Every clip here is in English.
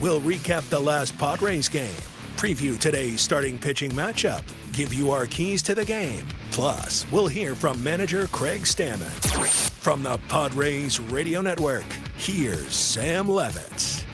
We'll recap the last Padres game, preview today's starting pitching matchup, give you our keys to the game. Plus, we'll hear from manager Craig Stammen. From the Padres Radio Network, here's Sam Levitt.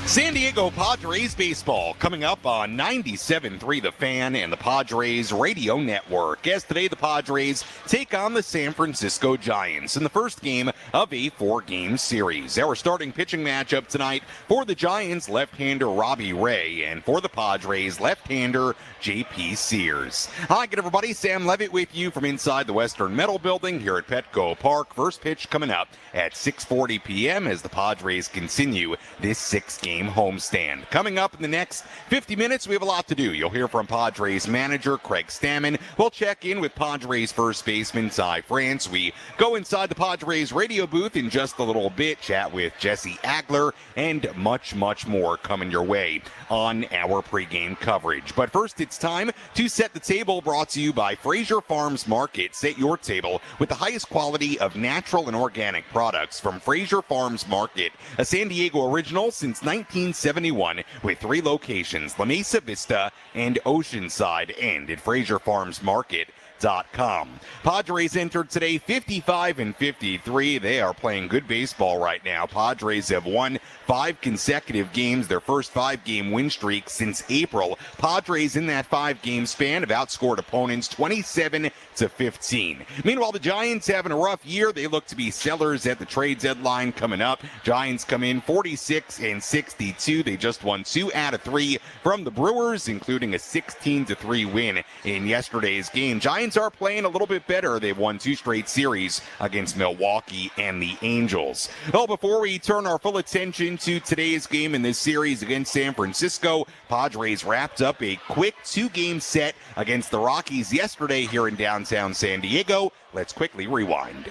San Diego Padres baseball coming up on 97.3 The Fan and the Padres Radio Network. As today, the Padres take on the San Francisco Giants in the first game of a 4-game series. Our starting pitching matchup tonight for the Giants, left-hander Robbie Ray, and for the Padres, left-hander J.P. Sears. Hi, good everybody. Sam Levitt with you from inside the Western Metal Building here at Petco Park. First pitch coming up at 6:40 p.m. as the Padres continue this 6-game homestand. Coming up in the next 50 minutes, we have a lot to do. You'll hear from Padres manager Craig Stammen. We'll check in with Padres first baseman Cy France. We go inside the Padres radio booth in just a little bit, chat with Jesse Agler, and much, much more coming your way on our pregame coverage. But first, it's time to set the table, brought to you by Fraser Farms Market. Set your table with the highest quality of natural and organic products from Fraser Farms Market, a San Diego original since 1971 with 3 locations, La Mesa Vista and Oceanside, and at FraserFarmsMarket.com. Padres entered today 55-53. They are playing good baseball right now. Padres have won 5 consecutive games, their first 5-game win streak since April. Padres in that 5-game span have outscored opponents 27-15. Meanwhile, the Giants having a rough year. They look to be sellers at the trade deadline coming up. Giants come in 46-62. They just won 2 out of 3 from the Brewers, including a 16-3 win in yesterday's game. Giants are playing a little bit better. They've won 2 straight series against Milwaukee and the Angels. Well, before we turn our full attention to today's game in this series against San Francisco, Padres wrapped up a quick 2-game set against the Rockies yesterday here in downtown San Diego. Let's quickly rewind.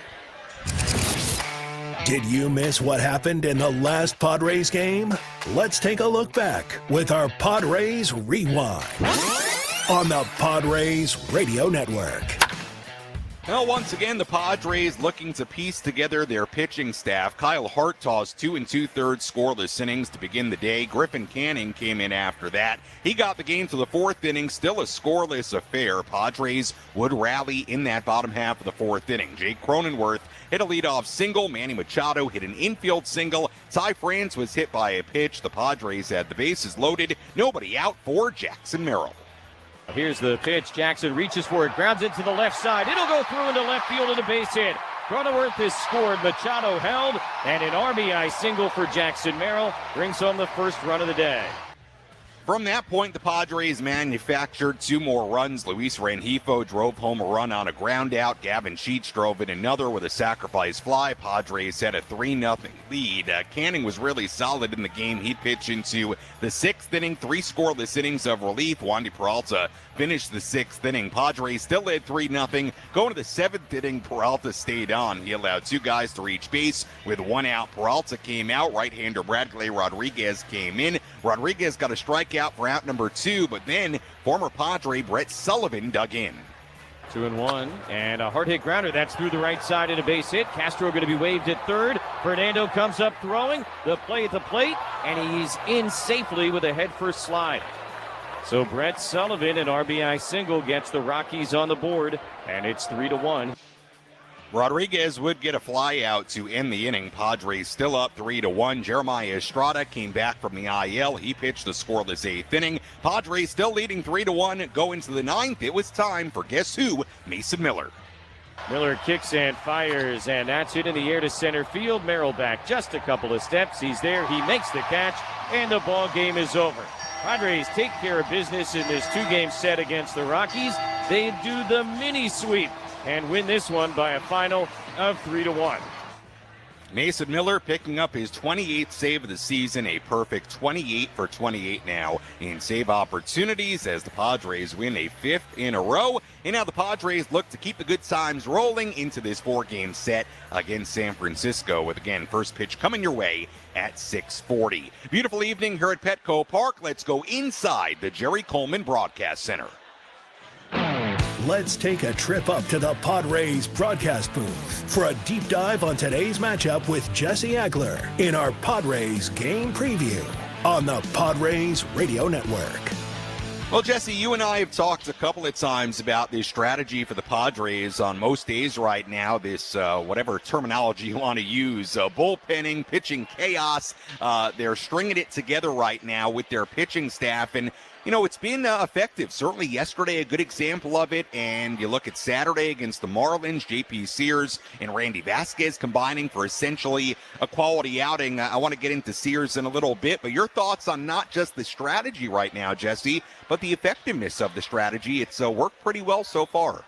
Did you miss what happened in the last Padres game? Let's take a look back with our Padres Rewind on the Padres Radio Network. Well, once again, the Padres looking to piece together their pitching staff. Kyle Hart tossed 2 2/3 scoreless innings to begin the day. Griffin Canning came in after that. He got the game to the 4th inning, still a scoreless affair. Padres would rally in that bottom half of the 4th inning. Jake Cronenworth hit a leadoff single. Manny Machado hit an infield single. Cy France was hit by a pitch. The Padres had the bases loaded. Nobody out for Jackson Merrill. Here's the pitch. Jackson reaches for it, grounds it to the left side. It'll go through into left field and a base hit. Cronenworth has scored. Machado held, and an RBI single for Jackson Merrill brings home the first run of the day. From that point, the Padres manufactured 2 more runs. Luis Rengifo drove home a run on a ground out. Gavin Sheets drove in another with a sacrifice fly. Padres had a 3-0 lead. Canning was really solid in the game. He pitched into the 6th inning, 3 scoreless innings of relief. Wandy Peralta finished the 6th inning. Padres still led 3-0. Going to the 7th inning, Peralta stayed on. He allowed 2 guys to reach base with 1 out. Peralta came out. Right-hander Bradley Rodriguez came in. Rodriguez got a strikeout for out number 2, but then former Padre Brett Sullivan dug in. 2-1, and a hard hit grounder. That's through the right side and a base hit. Castro going to be waved at third. Fernando comes up throwing. The play at the plate, and he's in safely with a head-first slide. So Brett Sullivan, an RBI single, gets the Rockies on the board, and it's 3-1. Rodriguez would get a fly out to end the inning. Padres still up 3-1. Jeremiah Estrada came back from the IL. He pitched the scoreless 8th inning. Padres still leading 3-1. Going to the 9th, it was time for guess who? Mason Miller. Miller kicks and fires, and that's it in the air to center field. Merrill back just a couple of steps. He's there. He makes the catch, and the ball game is over. Padres take care of business in this 2-game set against the Rockies. They do the mini sweep and win this one by a final of 3-1. Mason Miller picking up his 28th save of the season, a perfect 28 for 28 now in save opportunities as the Padres win a 5th in a row. And now the Padres look to keep the good times rolling into this 4-game set against San Francisco with, again, first pitch coming your way at 6:40. Beautiful evening here at Petco Park. Let's go inside the Jerry Coleman Broadcast Center. let's take a trip up to the Padres broadcast booth for a deep dive on today's matchup with Jesse Agler in our Padres game preview on the Padres Radio Network. Well, Jesse, you and I have talked a couple of times about this strategy for the Padres on most days right now, this whatever terminology you want to use, bullpenning, pitching chaos. They're stringing it together right now with their pitching staff, and you know, it's been effective. Certainly yesterday, a good example of it. And you look at Saturday against the Marlins, J.P. Sears and Randy Vasquez combining for essentially a quality outing. I want to get into Sears in a little bit, but your thoughts on not just the strategy right now, Jesse, but the effectiveness of the strategy. It's worked pretty well so far.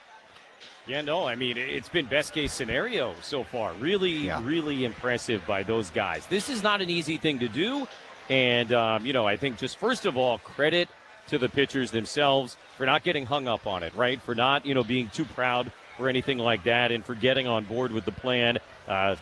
Yeah, no, I mean, it's been best case scenario so far. Really impressive by those guys. This is not an easy thing to do. And, I think just first of all, credit to the pitchers themselves for not getting hung up on it, right? For not, being too proud or anything like that, and for getting on board with the plan.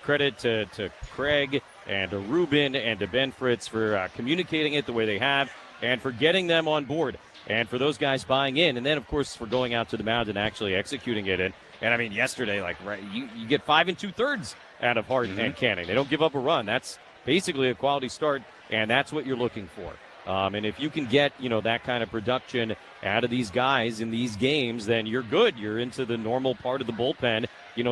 Credit to Craig and to Ruben and to Ben Fritz for communicating it the way they have and for getting them on board and for those guys buying in. And then, of course, for going out to the mound and actually executing it. And I mean, yesterday, you get 5 2/3 out of Hart and Canning. They don't give up a run. That's basically a quality start, and that's what you're looking for. And if you can get, that kind of production out of these guys in these games, then you're good. You're into the normal part of the bullpen,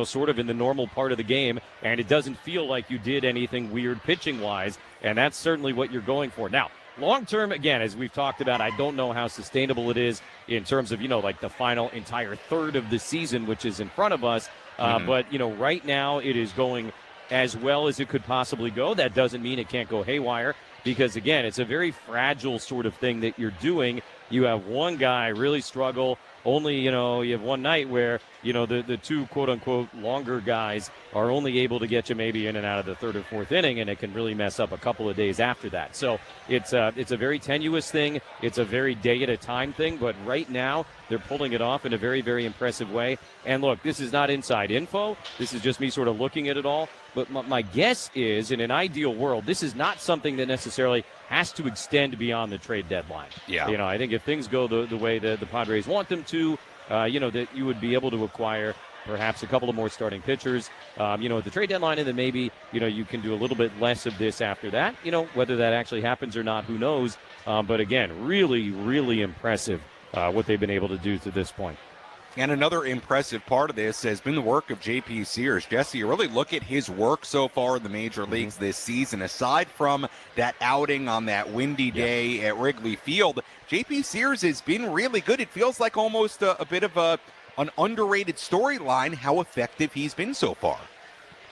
sort of in the normal part of the game, and it doesn't feel like you did anything weird pitching-wise, and that's certainly what you're going for. Now, long-term, again, as we've talked about, I don't know how sustainable it is in terms of, the final entire third of the season, which is in front of us. But, right now it is going as well as it could possibly go. That doesn't mean it can't go haywire because, again, it's a very fragile sort of thing that you're doing. You have one guy really struggle. Only, you have one night where, the two quote-unquote longer guys are only able to get you maybe in and out of the third or fourth inning, and it can really mess up a couple of days after that. So it's a very tenuous thing. It's a very day-at-a-time thing, but right now they're pulling it off in a very, very impressive way. And look, this is not inside info. This is just me sort of looking at it all. But my guess is, in an ideal world, this is not something that necessarily has to extend beyond the trade deadline. Yeah. I think if things go the way the Padres want them to, that you would be able to acquire perhaps a couple of more starting pitchers, at the trade deadline, and then maybe, you can do a little bit less of this after that. Whether that actually happens or not, who knows? But again, really, really impressive what they've been able to do to this point. And another impressive part of this has been the work of J.P. Sears. Jesse, you really look at his work so far in the major leagues this season. Aside from that outing on that windy day at Wrigley Field, J.P. Sears has been really good. It feels like almost a bit of an underrated storyline how effective he's been so far.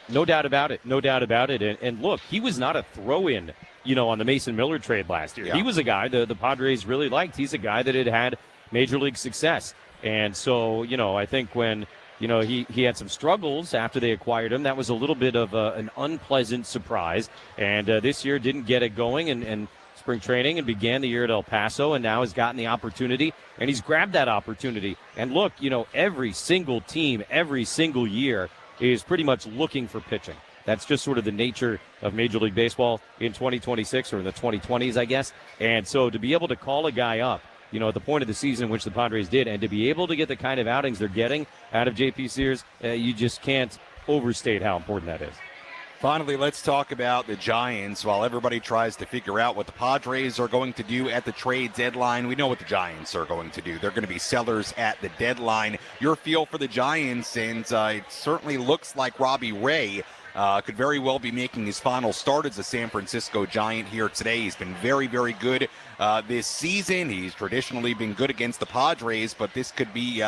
No doubt about it. No doubt about it. And look, he was not a throw-in, on the Mason Miller trade last year. Yeah. He was a guy the Padres really liked. He's a guy that had major league success. And so, I think when, he had some struggles after they acquired him, that was a little bit of an unpleasant surprise. And this year didn't get it going in spring training and began the year at El Paso and now has gotten the opportunity. And he's grabbed that opportunity. And look, every single team, every single year is pretty much looking for pitching. That's just sort of the nature of Major League Baseball in 2026 or in the 2020s, I guess. And so to be able to call a guy up, at the point of the season in which the Padres did, and to be able to get the kind of outings they're getting out of J.P. Sears, you just can't overstate how important that is. Finally, let's talk about the Giants. While everybody tries to figure out what the Padres are going to do at the trade deadline, we know what the Giants are going to do. They're going to be sellers at the deadline. Your feel for the Giants, and it certainly looks like Robbie Ray could very well be making his final start as a San Francisco Giant here today. He's been very, very good this season. He's traditionally been good against the Padres, but this could be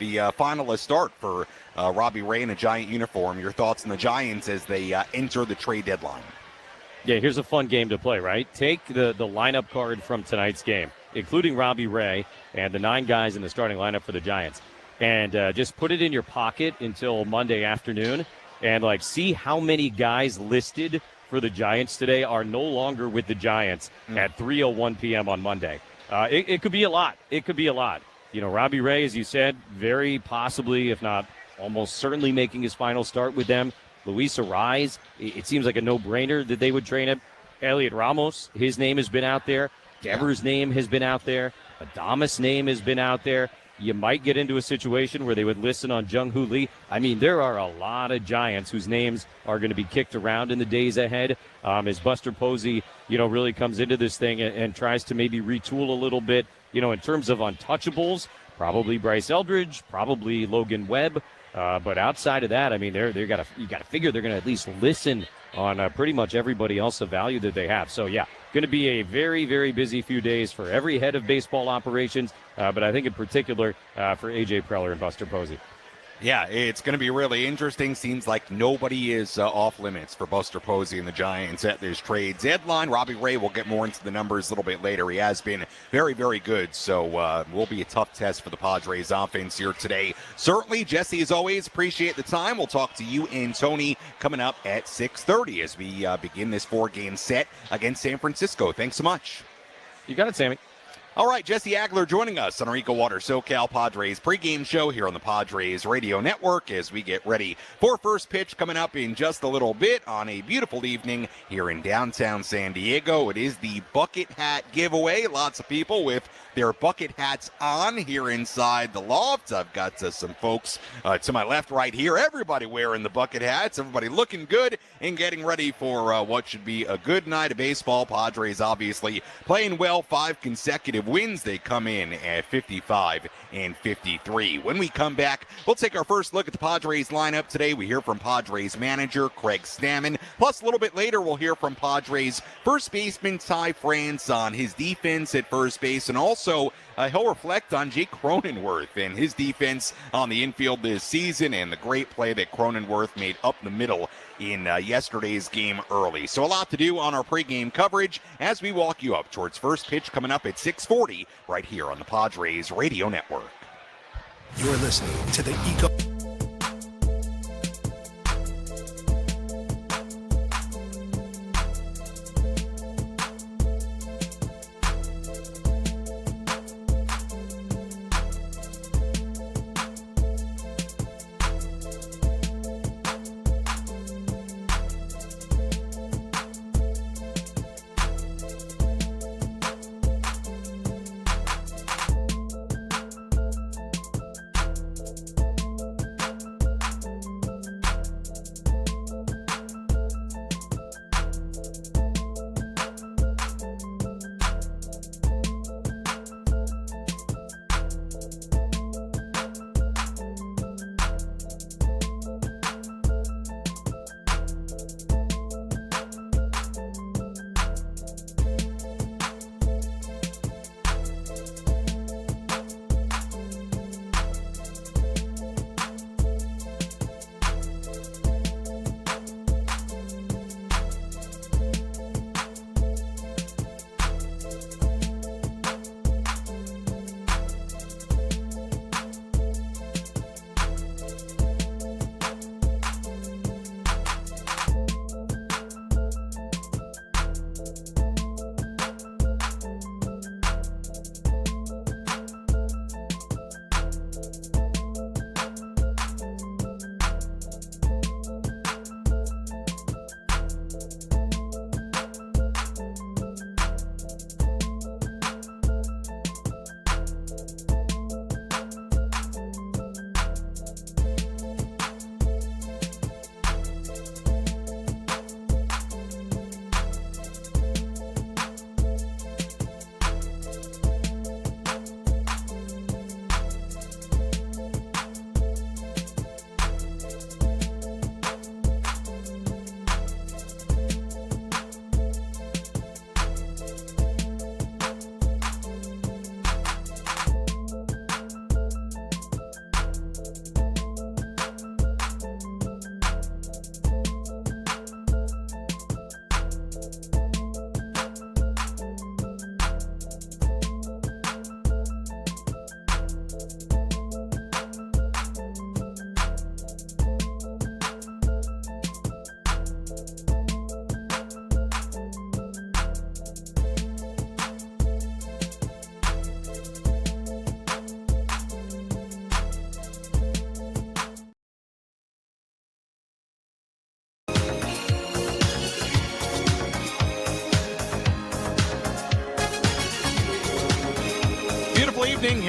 the final start for Robbie Ray in a Giant uniform. Your thoughts on the Giants as they enter the trade deadline? Yeah, here's a fun game to play, right? Take the lineup card from tonight's game, including Robbie Ray and the 9 guys in the starting lineup for the Giants, and just put it in your pocket until Monday afternoon and see how many guys listed for the Giants today are no longer with the Giants at 3:01 p.m. on Monday. It could be a lot. It could be a lot. Robbie Ray, as you said, very possibly, if not almost certainly making his final start with them. Luis Arraez, it seems like a no-brainer that they would trade him. Elliot Ramos, his name has been out there. Devers' name has been out there. Adames' name has been out there. you might get into a situation where they would listen on Jung-Hoo Lee. I mean, there are a lot of Giants whose names are going to be kicked around in the days ahead as Buster Posey, really comes into this thing and tries to maybe retool a little bit, in terms of untouchables. Probably Bryce Eldridge, probably Logan Webb. But outside of that, I mean, you got to figure they're going to at least listen on pretty much everybody else of value that they have. So, yeah, going to be a very, very busy few days for every head of baseball operations, but I think in particular for A.J. Preller and Buster Posey. Yeah, it's going to be really interesting. Seems like nobody is off limits for Buster Posey and the Giants at this trade deadline. Robbie Ray will get more into the numbers a little bit later. He has been very, very good, so will be a tough test for the Padres offense here today. Certainly, Jesse, as always, appreciate the time. We'll talk to you and Tony coming up at 6:30 as we begin this 4-game set against San Francisco. Thanks so much. You got it, Sammy. All right, Jesse Agler joining us on our EcoWater SoCal Padres pregame show here on the Padres Radio Network as we get ready for first pitch coming up in just a little bit on a beautiful evening here in downtown San Diego. It is the bucket hat giveaway. Lots of people with their bucket hats on here inside the loft. I've got some folks to my left right here. Everybody wearing the bucket hats. Everybody looking good and getting ready for what should be a good night of baseball. Padres obviously playing well, 5 consecutive wins. They come in at 55 and 53. When we come back, we'll take our first look at the Padres lineup today. We hear from Padres manager Craig Stammen. Plus, a little bit later, we'll hear from Padres first baseman Ty France on his defense at first base, and also he'll reflect on Jake Cronenworth and his defense on the infield this season and the great play that Cronenworth made up the middle in yesterday's game early. So a lot to do on our pregame coverage as we walk you up towards first pitch coming up at 6:40 right here on the Padres Radio Network. You're listening to the Eco.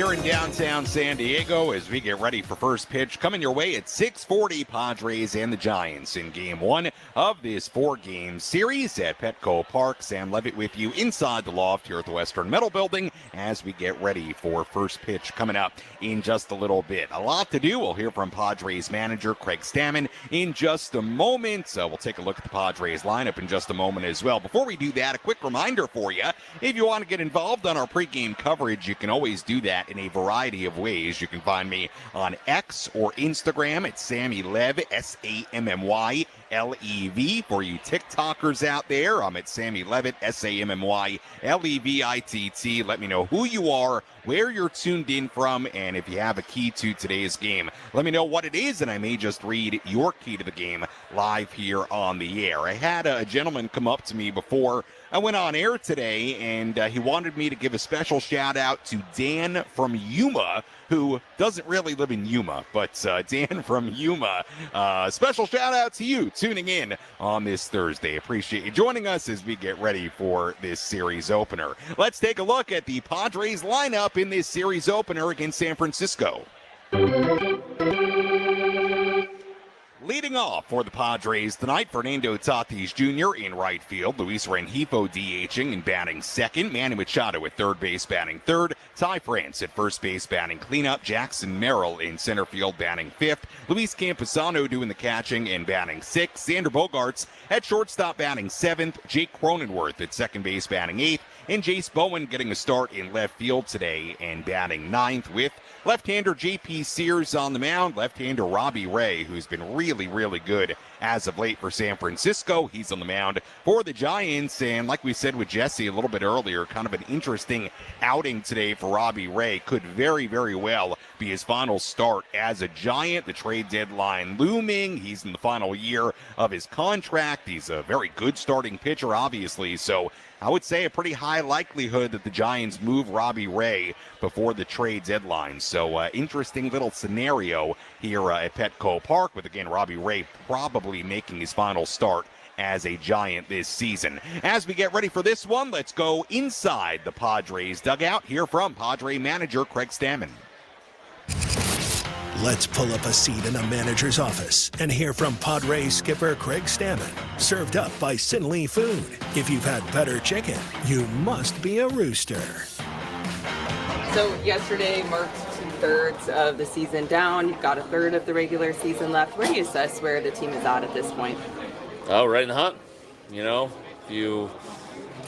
here in downtown San Diego as we get ready for first pitch. Coming your way at 6:40, Padres and the Giants in Game 1 of this 4-game series at Petco Park. Sam Levitt with you inside the loft here at the Western Metal Building as we get ready for first pitch coming up in just a little bit. A lot to do. We'll hear from Padres manager Craig Stammen in just a moment. So we'll take a look at the Padres lineup in just a moment as well. Before we do that, a quick reminder for you. If you want to get involved on our pregame coverage, you can always do that in a variety of ways. You can find me on X or Instagram at Sammy Lev, SammyLev. For you TikTokers out there, I'm at Sammy Levitt, SammyLevitt. Let me know who you are, where you're tuned in from, and if you have a key to today's game, let me know what it is, and I may just read your key to the game live here on the air. I had a gentleman come up to me before I went on air today, and he wanted me to give a special shout out to Dan from Yuma, who doesn't really live in Yuma, but Dan from Yuma, special shout out to you tuning in on this Thursday. Appreciate you joining us as we get ready for this series opener. Let's take a look at the Padres lineup in this series opener against San Francisco. Leading off for the Padres tonight, Fernando Tatis Jr. in right field, Luis Rengifo DHing and batting second, Manny Machado at third base batting third, Ty France at first base batting cleanup, Jackson Merrill in center field batting fifth, Luis Camposano doing the catching and batting sixth, Xander Bogaerts at shortstop batting seventh, Jake Cronenworth at second base batting eighth, and Jace Bowen getting a start in left field today and batting ninth with left-hander J.P. Sears on the mound, left-hander Robbie Ray, who's been really, really good as of late for San Francisco. He's on the mound for the Giants, and like we said with Jesse a little bit earlier, kind of an interesting outing today for Robbie Ray. Could very, very well be his final start as a Giant. The trade deadline looming. He's in the final year of his contract. He's a very good starting pitcher, obviously, so I would say a pretty high likelihood that the Giants move Robbie Ray before the trade deadline. So interesting little scenario here at Petco Park with, again, Robbie Ray probably making his final start as a Giant this season. As we get ready for this one, let's go inside the Padres dugout. Hear from Padre manager Craig Stammen. Let's pull up a seat in the manager's office and hear from Padres skipper Craig Stammen. Served up by Sinley Food. If you've had better chicken, you must be a rooster. So yesterday marked 2/3 of the season down. You've got a third of the regular season left. Where do you assess where the team is at this point? Oh, right in the hunt. If you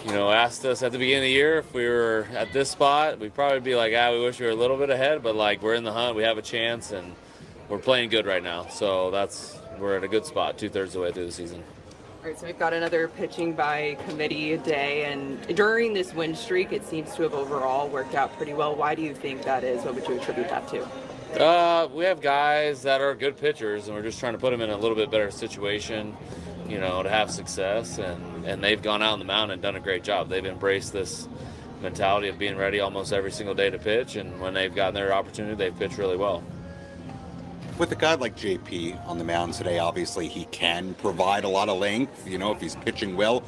asked us at the beginning of the year if we were at this spot, we'd probably be like, we wish we were a little bit ahead, but we're in the hunt, we have a chance, and we're playing good right now. So we're at a good spot 2/3 of the way through the season. All right, so we've got another pitching by committee day, and during this win streak, it seems to have overall worked out pretty well. Why do you think that is? What would you attribute that to? We have guys that are good pitchers, and we're just trying to put them in a little bit better situation, to have success, and they've gone out on the mound and done a great job. They've embraced this mentality of being ready almost every single day to pitch, and when they've gotten their opportunity, they've pitched really well. With a guy like JP on the mound today, obviously he can provide a lot of length, if he's pitching well.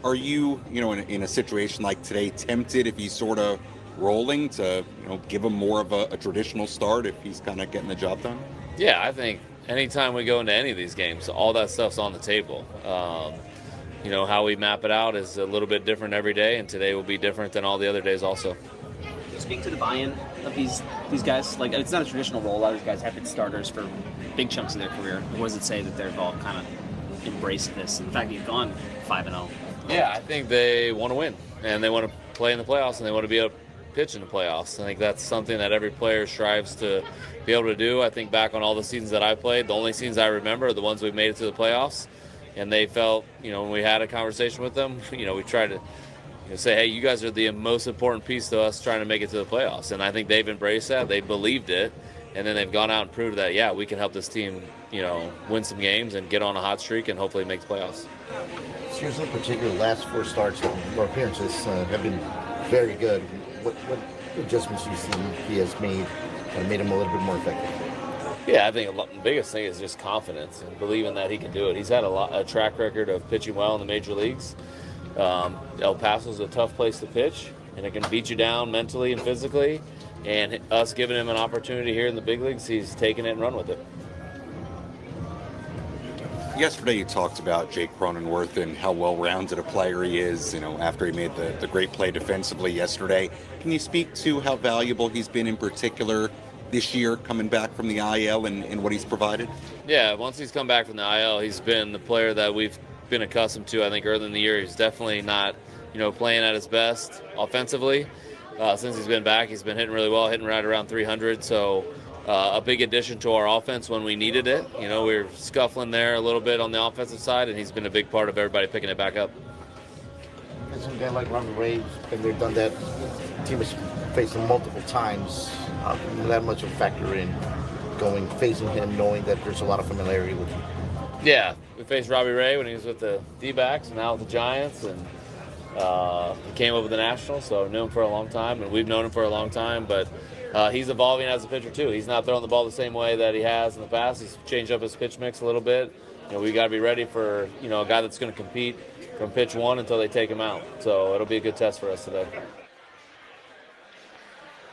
Are you, in a situation like today, tempted if he's sort of rolling to, give him more of a traditional start if he's kind of getting the job done? Yeah, I think anytime we go into any of these games, all that stuff's on the table. How we map it out is a little bit different every day, and today will be different than all the other days also. Speak to the buy-in of these guys. It's not a traditional role. A lot of these guys have been starters for big chunks of their career. What does it say that they've all kind of embraced this, and the fact that you've gone 5-0? Yeah, I think they want to win, and they want to play in the playoffs, and they want to be able to pitch in the playoffs. I think that's something that every player strives to be able to do. I think back on all the seasons that I played, the only seasons I remember are the ones we've made it to the playoffs, and they felt, when we had a conversation with them, we tried to say, hey, you guys are the most important piece to us trying to make it to the playoffs. And I think they've embraced that. They believed it. And then they've gone out and proved that, yeah, we can help this team, win some games and get on a hot streak and hopefully make the playoffs. Seriously, in particular, last 4 starts or appearances have been very good. What adjustments do you see he has made that made him a little bit more effective? Yeah, I think the biggest thing is just confidence and believing that he can do it. He's had a track record of pitching well in the major leagues. El Paso's a tough place to pitch, and it can beat you down mentally and physically. and us giving him an opportunity here in the big leagues, he's taken it and run with it. Yesterday you talked about Jake Cronenworth and how well-rounded a player he is, after he made the great play defensively yesterday. Can you speak to how valuable he's been in particular this year coming back from the IL and what he's provided? Yeah, once he's come back from the IL, he's been the player that we've been accustomed to. I think early in the year he's definitely not, playing at his best offensively. Since he's been back, he's been hitting really well, hitting right around 300. So a big addition to our offense when we needed it. We were scuffling there a little bit on the offensive side, and he's been a big part of everybody picking it back up. And some guy like Robbie Ray, and they've done that. The team has faced him multiple times. That much of a factor in facing him, knowing that there's a lot of familiarity with him. Yeah, we faced Robbie Ray when he was with the D-backs and now with the Giants, and he came over the Nationals, so knew him for a long time, and we've known him for a long time, but he's evolving as a pitcher too. He's not throwing the ball the same way that he has in the past. He's changed up his pitch mix a little bit. We got to be ready for, a guy that's going to compete from pitch one until they take him out. So it'll be a good test for us today.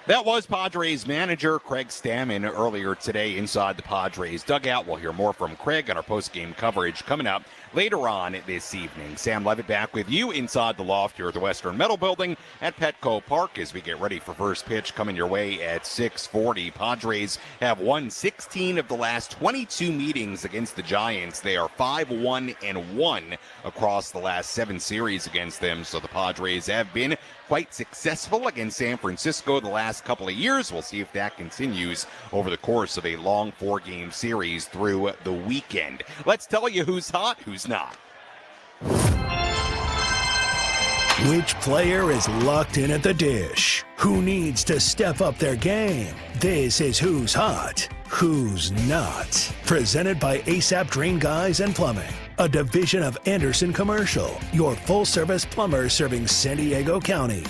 That was Padres manager Craig Stammen earlier today inside the Padres dugout. We'll hear more from Craig on our post-game coverage coming up later on this evening. Sam Levitt back with you inside the loft here at the Western Metal Building at Petco Park as we get ready for first pitch coming your way at 6:40. Padres have won 16 of the last 22 meetings against the Giants. They are 5-1-1 across the last 7 series against them. So the Padres have been quite successful against San Francisco the last couple of years. We'll see if that continues over the course of a long 4-game series through the weekend. Let's tell you who's hot, who's not. Which player is locked in at the dish? Who needs to step up their game? This is Who's Hot, Who's Not. Presented by ASAP Drain Guys and Plumbing, a division of Anderson Commercial, your full-service plumber serving San Diego County.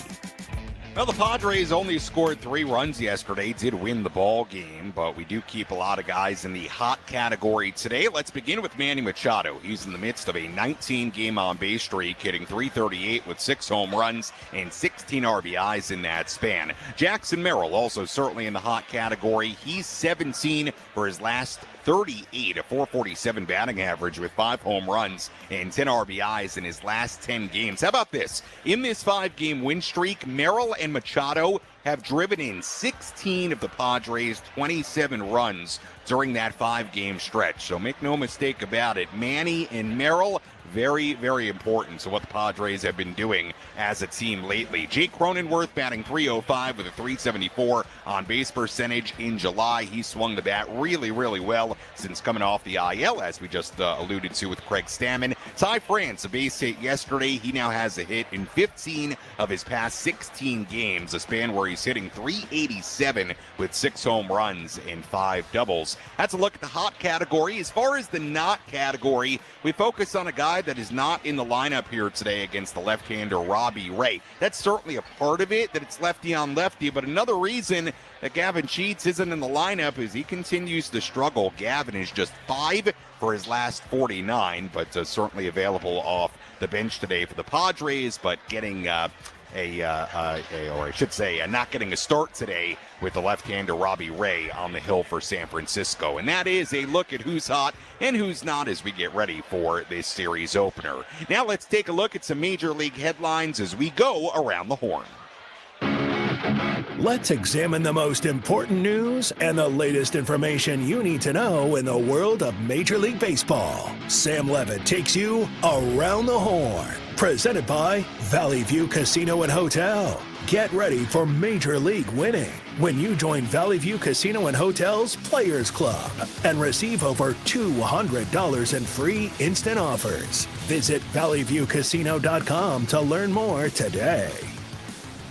Well, the Padres only scored 3 runs yesterday, did win the ball game, but we do keep a lot of guys in the hot category today. Let's begin with Manny Machado. He's in the midst of a 19-game on-base streak, hitting .338 with 6 home runs and 16 RBIs in that span. Jackson Merrill also certainly in the hot category. He's 17 for his last 38, a .447 batting average with 5 home runs and 10 RBIs in his last 10 games. How about this? In this 5-game win streak, Merrill and Machado have driven in 16 of the Padres' 27 runs during that 5-game stretch. So make no mistake about it, Manny and Merrill, very, very important to what the Padres have been doing as a team lately. Jake Cronenworth batting .305 with a .374 on-base percentage in July. He swung the bat really, really well since coming off the IL, as we just alluded to with Craig Stammen. Ty France, a base hit yesterday. He now has a hit in 15 of his past 16 games, a span where he's hitting .387 with 6 home runs and 5 doubles. That's a look at the hot category. As far as the not category, we focus on a guy that is not in the lineup here today against the left-hander Robbie Ray. That's certainly a part of it, that it's lefty on lefty, but another reason that Gavin Sheets isn't in the lineup is he continues to struggle. Gavin is just 5 for his last 49, but certainly available off the bench today for the Padres, but getting not getting a start today with the left-hander Robbie Ray on the hill for San Francisco. And that is a look at who's hot and who's not as we get ready for this series opener. Now let's take a look at some Major League headlines as we go around the horn. Let's examine the most important news and the latest information you need to know in the world of Major League Baseball. Sam Levitt takes you around the horn. Presented by Valley View Casino and Hotel. Get ready for Major League winning when you join Valley View Casino and Hotel's Players Club and receive over $200 in free instant offers. Visit valleyviewcasino.com to learn more today.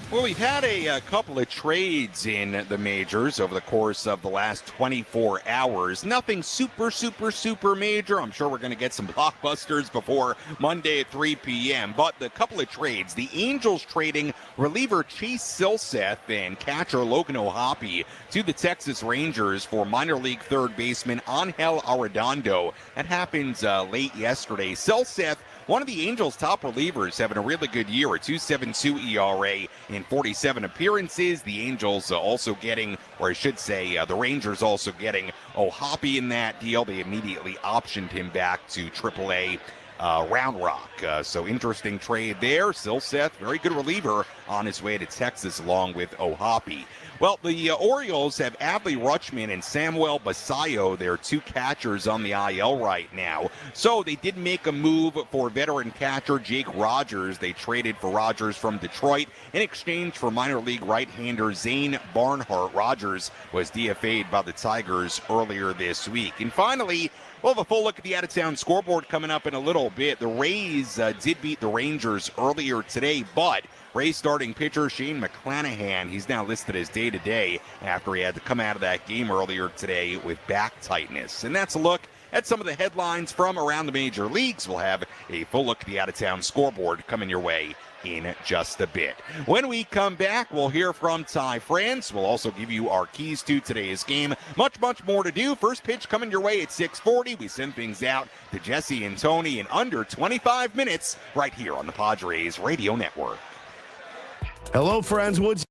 Well, we've had a couple of trades in the majors over the course of the last 24 hours. Nothing super major. I'm sure we're going to get some blockbusters before Monday at 3 p.m. But the couple of trades, the Angels trading reliever Chase Silseth and catcher Logan O'Hoppe to the Texas Rangers for minor league third baseman Angel Arredondo. That happened late yesterday. Silseth one of the Angels' top relievers, having a really good year, a 2.72 ERA in 47 appearances. The Angels also getting, or I should say, the Rangers also getting O'Hoppe in that deal. They immediately optioned him back to AAA Round Rock. So interesting trade there. Silseth, very good reliever, on his way to Texas along with O'Hoppe. Well, the Orioles have Adley Rutschman and Samuel Basayo, their two catchers on the IL right now. So they did make a move for veteran catcher Jake Rogers. They traded for Rogers from Detroit in exchange for minor league right-hander Zane Barnhart. Rogers was DFA'd by the Tigers earlier this week. And finally, we'll have a full look at the out-of-town scoreboard coming up in a little bit. The Rays did beat the Rangers earlier today, but Rays starting pitcher Shane McClanahan, he's now listed as day-to-day after he had to come out of that game earlier today with back tightness. And that's a look at some of the headlines from around the major leagues. We'll have a full look at the out-of-town scoreboard coming your way in just a bit. When we come back, we'll hear from Ty France. We'll also give you our keys to today's game. Much more to do. First pitch coming your way at 6:40. We send things out to Jesse and Tony in under 25 minutes right here on the Padres Radio Network. Hello, friends. Woods.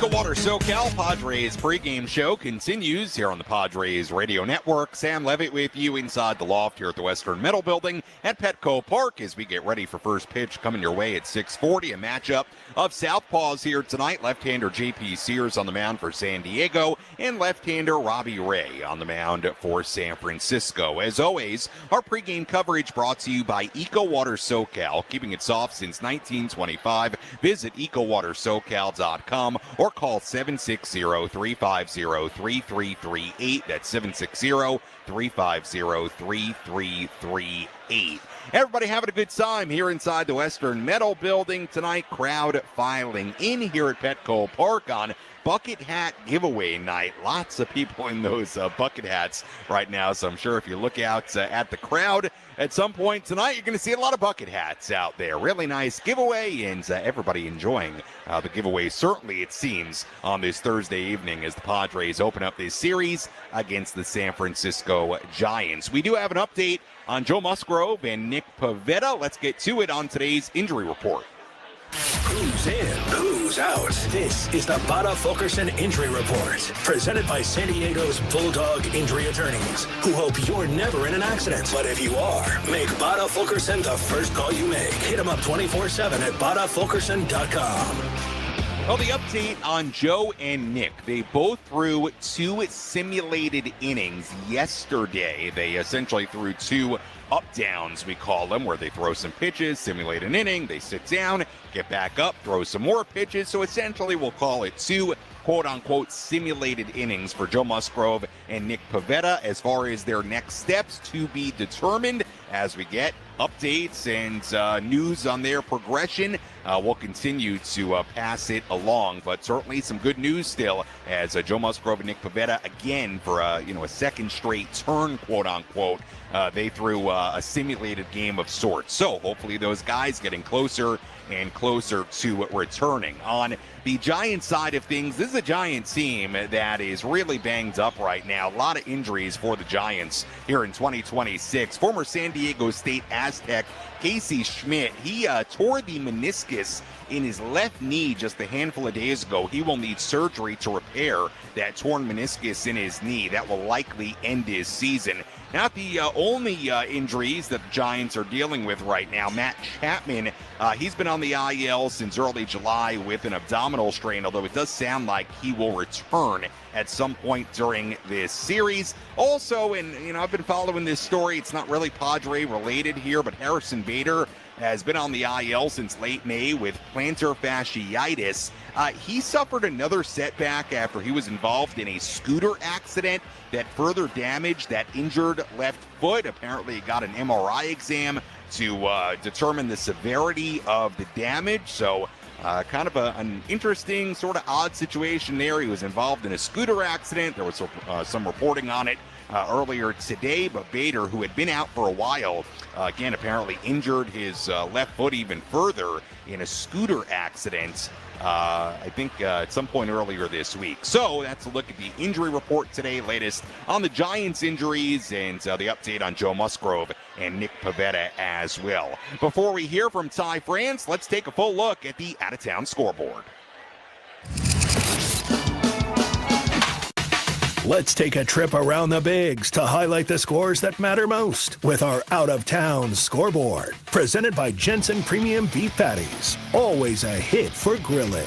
EcoWater SoCal Padres pregame show continues here on the Padres Radio Network. Sam Levitt with you inside the loft here at the Western Metal Building at Petco Park as we get ready for first pitch coming your way at 6:40. A matchup of southpaws here tonight. Left-hander J.P. Sears on the mound for San Diego and left-hander Robbie Ray on the mound for San Francisco. As always, our pregame coverage brought to you by EcoWater SoCal, keeping it soft since 1925. Visit EcoWaterSoCal.com or call 760-350-3338. That's 760-350-3338. 8. Everybody having a good time here inside the Western Metal Building tonight. Crowd filing in here at Petco Park on bucket hat giveaway night. Lots of people in those bucket hats right now, so I'm sure if you look out at the crowd at some point tonight, you're going to see a lot of bucket hats out there. Really nice giveaway, and everybody enjoying the giveaway, certainly it seems, on this Thursday evening as the Padres open up this series against the San Francisco Giants. We do have an update on Joe Musgrove and Nick Pivetta. Let's get to it on today's injury report. Who's in? Who's out? This is the Bada Fulkerson Injury Report, presented by San Diego's Bulldog Injury Attorneys, who hope you're never in an accident. But if you are, make Bada Fulkerson the first call you make. Hit them up 24/7 at badafulkerson.com. Well, the update on Joe and Nick. They both threw 2 simulated innings yesterday. They essentially threw 2 up-downs, we call them, where they throw some pitches, simulate an inning, they sit down, get back up, throw some more pitches. So essentially we'll call it 2 quote-unquote simulated innings for Joe Musgrove and Nick Pivetta. As far as their next steps to be determined as we get updates and news on their progression, we'll continue to pass it along. But certainly some good news still as Joe Musgrove and Nick Pivetta, again, for a second straight turn, quote-unquote, they threw a simulated game of sorts. So hopefully those guys getting closer and closer to returning. On the Giants side of things, this is a Giants team that is really banged up right now. A lot of injuries for the Giants here in 2026. Former San Diego State Aztec Casey Schmidt, he tore the meniscus in his left knee just a handful of days ago. He will need surgery to repair that torn meniscus in his knee. That will likely end his season. Not the only injuries that the Giants are dealing with right now. Matt Chapman, he's been on the IL since early July with an abdominal strain, although it does sound like he will return at some point during this series. Also, and I've been following this story, it's not really Padre related here, but Harrison Bader has been on the IL since late May with plantar fasciitis. He suffered another setback after he was involved in a scooter accident that further damaged that injured left foot. Apparently, he got an MRI exam to determine the severity of the damage. So kind of an interesting, sort of odd situation there. He was involved in a scooter accident. There was some reporting on it earlier today, but Bader, who had been out for a while, again, apparently injured his left foot even further in a scooter accident, I think at some point earlier this week. So that's a look at the injury report today, latest on the Giants injuries, and the update on Joe Musgrove and Nick Pivetta as well. Before we hear from Ty France, let's take a full look at the out-of-town scoreboard. Let's take a trip around the bigs to highlight the scores that matter most with our out-of-town scoreboard. Presented by Jensen Premium Beef Patties. Always a hit for grilling.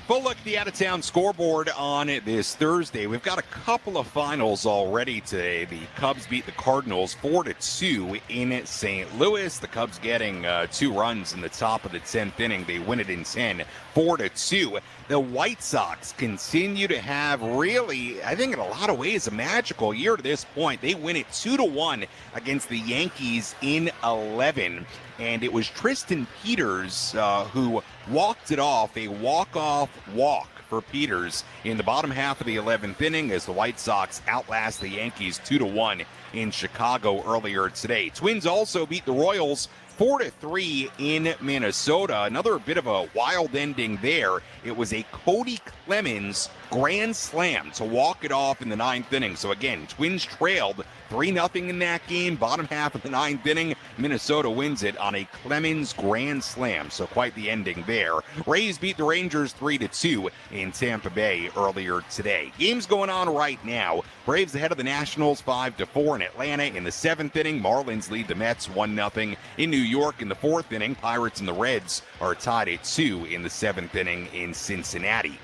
Full look at the out-of-town scoreboard on this Thursday. We've got a couple of finals already today. The Cubs beat the Cardinals 4-2 in St. Louis. The Cubs getting 2 runs in the top of the 10th inning. They win it in 10, 4-2. The White Sox continue to have really, I think in a lot of ways, a magical year to this point. They win it 2-1 against the Yankees in 11. And it was Tristan Peters who walked it off, a walk-off walk for Peters in the bottom half of the 11th inning as the White Sox outlast the Yankees 2-1 in Chicago earlier today. Twins also beat the Royals 4-3 in Minnesota. Another bit of a wild ending there. It was a Cody Clemens grand slam to walk it off in the 9th inning. So again, Twins trailed 3-0 in that game. Bottom half of the 9th inning, Minnesota wins it on a Clemens grand slam. So quite the ending there. Rays beat the Rangers 3-2 in Tampa Bay earlier today. Games going on right now. Braves ahead of the Nationals 5-4 in Atlanta in the 7th inning. Marlins lead the Mets 1-0 in New York in the 4th inning. Pirates and the Reds are tied at 2 in the 7th inning in Cincinnati.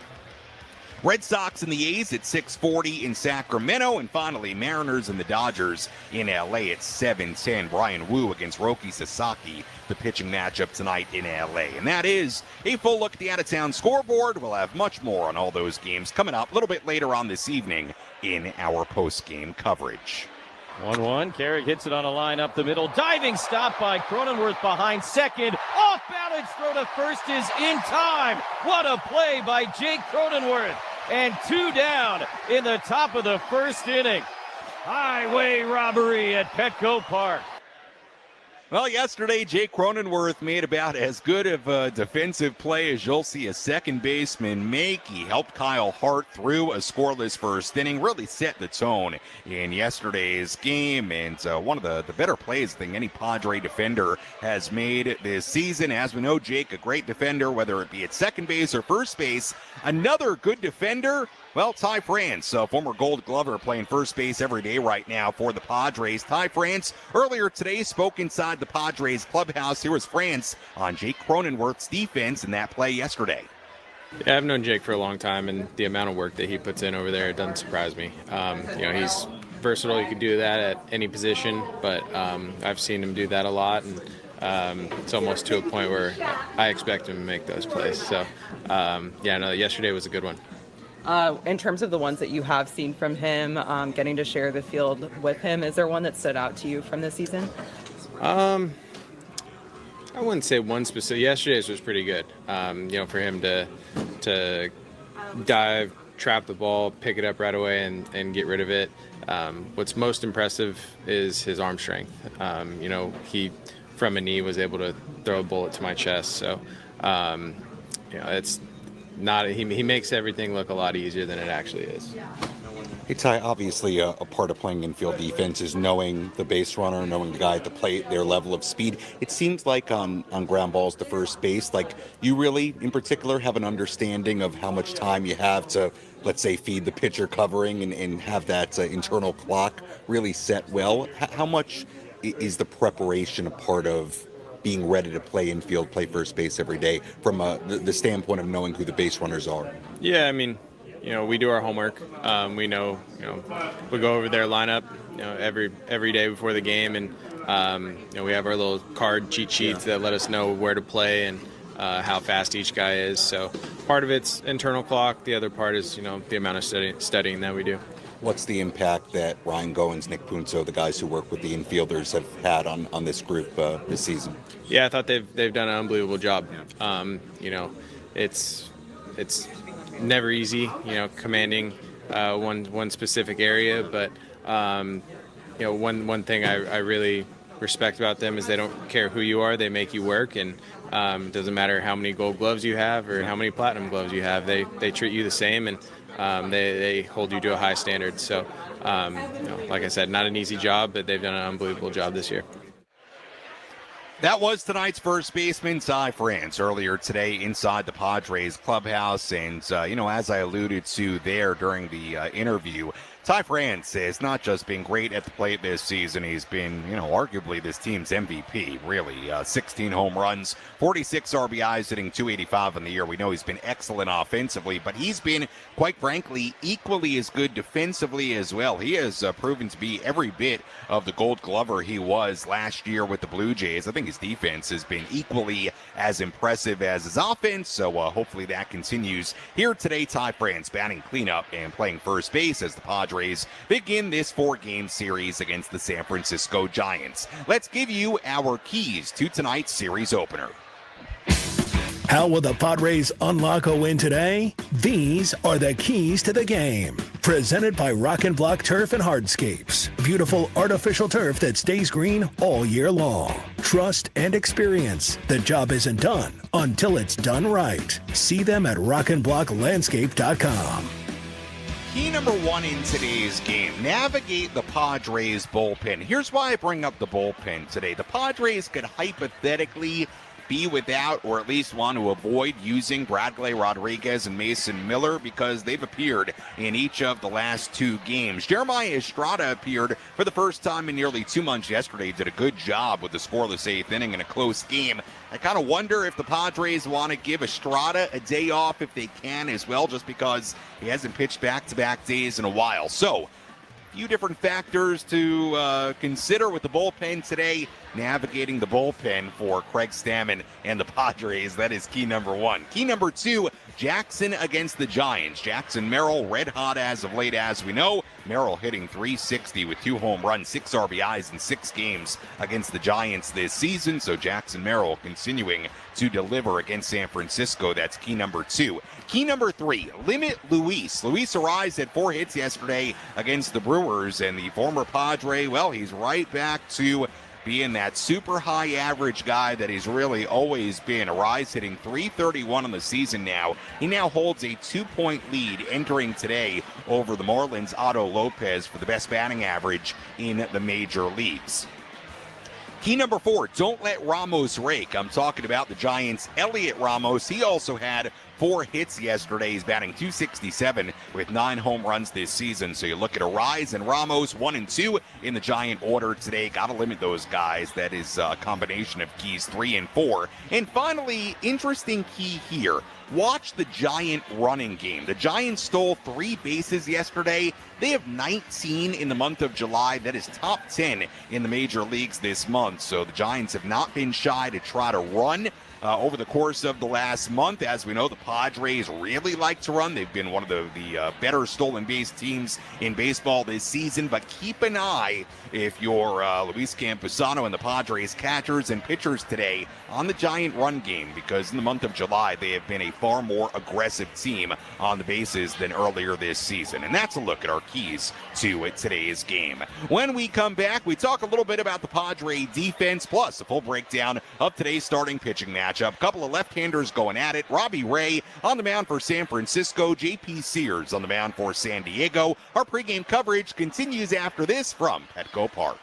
Red Sox and the A's at 6:40 in Sacramento. And finally, Mariners and the Dodgers in LA at 7:10. Brian Wu against Roki Sasaki, the pitching matchup tonight in LA. And that is a full look at the out-of-town scoreboard. We'll have much more on all those games coming up a little bit later on this evening in our post-game coverage. 1-1. Carrick hits it on a line up the middle. Diving stop by Cronenworth behind second. Off balance throw to first is in time. What a play by Jake Cronenworth. And 2 down in the top of the first inning. Highway robbery at Petco Park. Well, yesterday, Jake Cronenworth made about as good of a defensive play as you'll see a second baseman make. He helped Kyle Hart through a scoreless first inning, really set the tone in yesterday's game, and one of the better plays I think any Padre defender has made this season. As we know, Jake, a great defender, whether it be at second base or first base. Another good defender, well, Ty France, former Gold Glover, playing first base every day right now for the Padres. Ty France earlier today spoke inside the Padres clubhouse. Here was France on Jake Cronenworth's defense in that play yesterday. Yeah, I've known Jake for a long time, and the amount of work that he puts in over there, it doesn't surprise me. He's versatile. He can do that at any position, but I've seen him do that a lot, and it's almost to a point where I expect him to make those plays. So, yesterday was a good one. In terms of the ones that you have seen from him, getting to share the field with him, is there one that stood out to you from this season? I wouldn't say one specific. Yesterday's was pretty good. For him to dive, trap the ball, pick it up right away, and get rid of it. What's most impressive is his arm strength. He from a knee was able to throw a bullet to my chest. So, it's not. He makes everything look a lot easier than it actually is. Hey, Ty, obviously a part of playing infield defense is knowing the base runner, knowing the guy at the plate, their level of speed. It seems like on ground balls to first base, like you really, in particular, have an understanding of how much time you have to, let's say, feed the pitcher covering and have that internal clock really set well. How much is the preparation a part of being ready to play infield, play first base every day from the standpoint of knowing who the base runners are? Yeah, I mean, we do our homework. We know, we go over their lineup, every day before the game, and we have our little card cheat sheets that let us know where to play and how fast each guy is. So part of it's internal clock. The other part is, the amount of studying that we do. What's the impact that Ryan Goins, Nick Punso, the guys who work with the infielders, have had on this group this season? Yeah, I thought they've done an unbelievable job. It's never easy, commanding one specific area, but one thing I really respect about them is they don't care who you are, they make you work, and it doesn't matter how many gold gloves you have or how many platinum gloves you have, they treat you the same, and they hold you to a high standard. So, like I said, not an easy job, but they've done an unbelievable job this year. That was tonight's first baseman, Ty France, earlier today inside the Padres clubhouse. And, as I alluded to there during the interview, Ty France has not just been great at the plate this season. He's been, arguably this team's MVP, really. 16 home runs, 46 RBIs, hitting .285 in the year. We know he's been excellent offensively, but he's been, quite frankly, equally as good defensively as well. He has proven to be every bit of the Gold Glover he was last year with the Blue Jays. I think his defense has been equally as impressive as his offense, so hopefully that continues. Here today, Ty France batting cleanup and playing first base as the Padres begin this 4-game series against the San Francisco Giants. Let's give you our keys to tonight's series opener. How will the Padres unlock a win today? These are the keys to the game. Presented by Rock and Block Turf and Hardscapes. Beautiful artificial turf that stays green all year long. Trust and experience. The job isn't done until it's done right. See them at rockandblocklandscape.com. Key number 1 in today's game, navigate the Padres bullpen. Here's why I bring up the bullpen today. The Padres could hypothetically be without, or at least want to avoid using, Bradley Rodriguez and Mason Miller because they've appeared in each of the last 2 games. Jeremiah Estrada appeared for the first time in nearly 2 months yesterday. Did a good job with the scoreless 8th inning in a close game. I kind of wonder if the Padres want to give Estrada a day off if they can as well, just because he hasn't pitched back-to-back days in a while. So, a few different factors to consider with the bullpen today. navigating the bullpen for Craig Stammen and the Padres. That is key number one. Key number two, Jackson against the Giants. Jackson Merrill, red hot as of late, as we know. Merrill hitting .360 with 2 home runs, 6 RBIs in 6 games against the Giants this season. So Jackson Merrill continuing to deliver against San Francisco. That's key number two. Key number three, limit Luis. Luis Arraez had 4 hits yesterday against the Brewers, and the former Padre, well, he's right back to being that super high average guy that he's really always been. Arraez hitting .331 on the season now. He now holds a 2-point lead entering today over the Marlins' Otto Lopez for the best batting average in the major leagues. Key number 4, don't let Ramos rake. I'm talking about the Giants' Elliot Ramos. He also had 4 hits yesterday. He's batting .267 with 9 home runs this season. So you look at Arraez and Ramos, 1 and 2 in the Giant order today. Got to limit those guys. That is a combination of keys 3 and 4. And finally, interesting key here. Watch the Giant running game. The Giants stole 3 bases yesterday. They have 19 in the month of July. That is top 10 in the major leagues this month. So the Giants have not been shy to try to run over the course of the last month. As we know, the Padres really like to run. They've been one of the better stolen base teams in baseball this season. But keep an eye, if you're Luis Campusano and the Padres catchers and pitchers today, on the Giant run game, because in the month of July, they have been a far more aggressive team on the bases than earlier this season. And that's a look at our keys to today's game. When we come back, we talk a little bit about the Padre defense, plus a full breakdown of today's starting pitching matchup. Couple of left-handers going at it. Robbie Ray on the mound for San Francisco. J.P. Sears on the mound for San Diego. Our pregame coverage continues after this from Petco Park.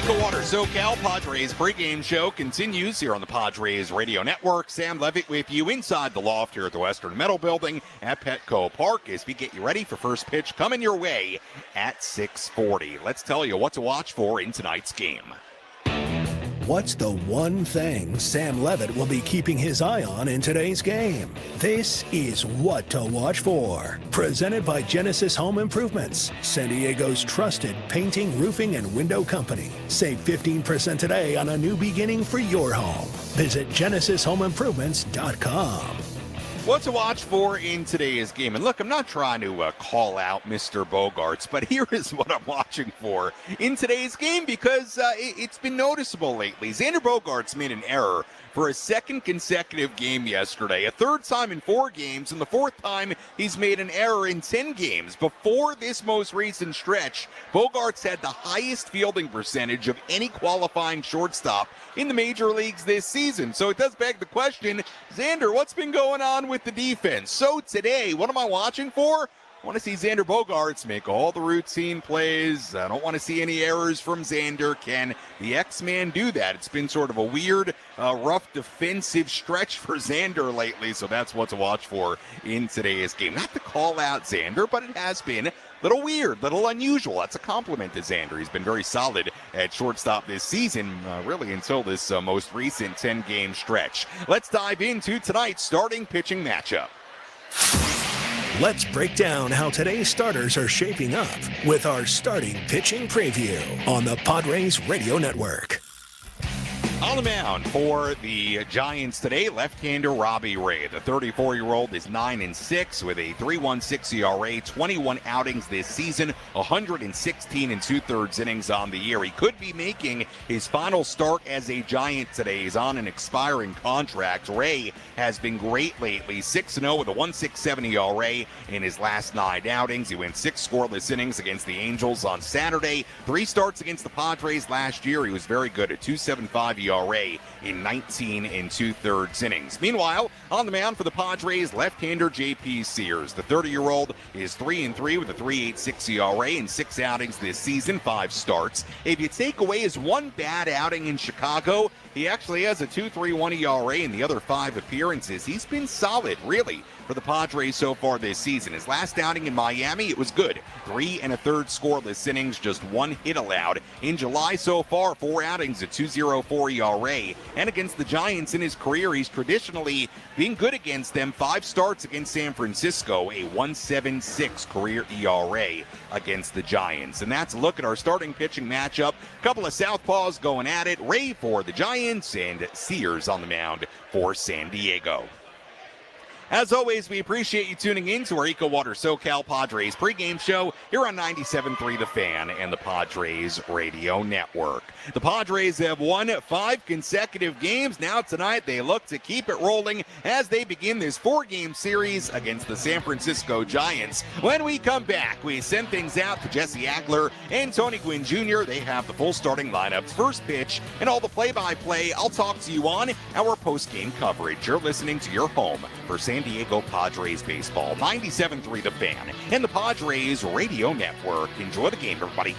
EcoWater SoCal Padres pregame show continues here on the Padres Radio Network. Sam Levitt with you inside the loft here at the Western Metal Building at Petco Park as we get you ready for first pitch coming your way at 6:40. Let's tell you what to watch for in tonight's game. What's the one thing Sam Levitt will be keeping his eye on in today's game? This is What to Watch For. Presented by Genesis Home Improvements, San Diego's trusted painting, roofing, and window company. Save 15% today on a new beginning for your home. Visit GenesisHomeImprovements.com. What to watch for in today's game. And look, I'm not trying to call out Mr. Bogaerts, but here is what I'm watching for in today's game because it's been noticeable lately. Xander Bogaerts made an error for a second consecutive game yesterday, a third time in 4 games, and the fourth time he's made an error in 10 games. Before this most recent stretch, Bogaerts had the highest fielding percentage of any qualifying shortstop in the major leagues this season. So it does beg the question, Xander, what's been going on with the defense? So today, what am I watching for? I want to see Xander Bogaerts make all the routine plays. I don't want to see any errors from Xander. Can the X-Man do that? It's been sort of a weird, rough defensive stretch for Xander lately, so that's what to watch for in today's game. Not to call out Xander, but it has been a little weird, little unusual. That's a compliment to Xander. He's been very solid at shortstop this season, really until this most recent 10-game stretch. Let's dive into tonight's starting pitching matchup. Let's break down how today's starters are shaping up with our starting pitching preview on the Padres Radio Network. On the mound for the Giants today, left-hander Robbie Ray. The 34-year-old is 9-6 with a 3.16 ERA, 21 outings this season, 116 2/3 innings on the year. He could be making his final start as a Giant today. He's on an expiring contract. Ray has been great lately, 6-0 with a 1.67 ERA in his last 9 outings. He went 6 scoreless innings against the Angels on Saturday. 3 starts against the Padres last year. He was very good at 2.75 ERA in 19 2/3 innings. Meanwhile, on the mound for the Padres, left-hander J.P. Sears. The 30-year-old is 3-3 with a 3.86 ERA in 6 outings this season, 5 starts. If you take away his 1 bad outing in Chicago, he actually has a 2.31 ERA in the other 5 appearances. He's been solid, really, for the Padres so far this season. His last outing in Miami, it was good. 3 1/3 scoreless innings, just 1 hit allowed. In July so far, 4 outings, a 2.04 ERA. And against the Giants in his career, he's traditionally been good against them. 5 starts against San Francisco, a 1.76 career ERA against the Giants. And that's a look at our starting pitching matchup. Couple of southpaws going at it. Ray for the Giants and Sears on the mound for San Diego. As always, we appreciate you tuning in to our EcoWater SoCal Padres pregame show here on 97.3 The Fan and the Padres Radio Network. The Padres have won 5 consecutive games. Now tonight, they look to keep it rolling as they begin this 4-game series against the San Francisco Giants. When we come back, we send things out to Jesse Agler and Tony Gwynn Jr. They have the full starting lineups, first pitch, and all the play-by-play. I'll talk to you on our post-game coverage. You're listening to your home for San Diego Padres baseball, 97.3 The Fan and the Padres Radio Network. Enjoy the game, everybody.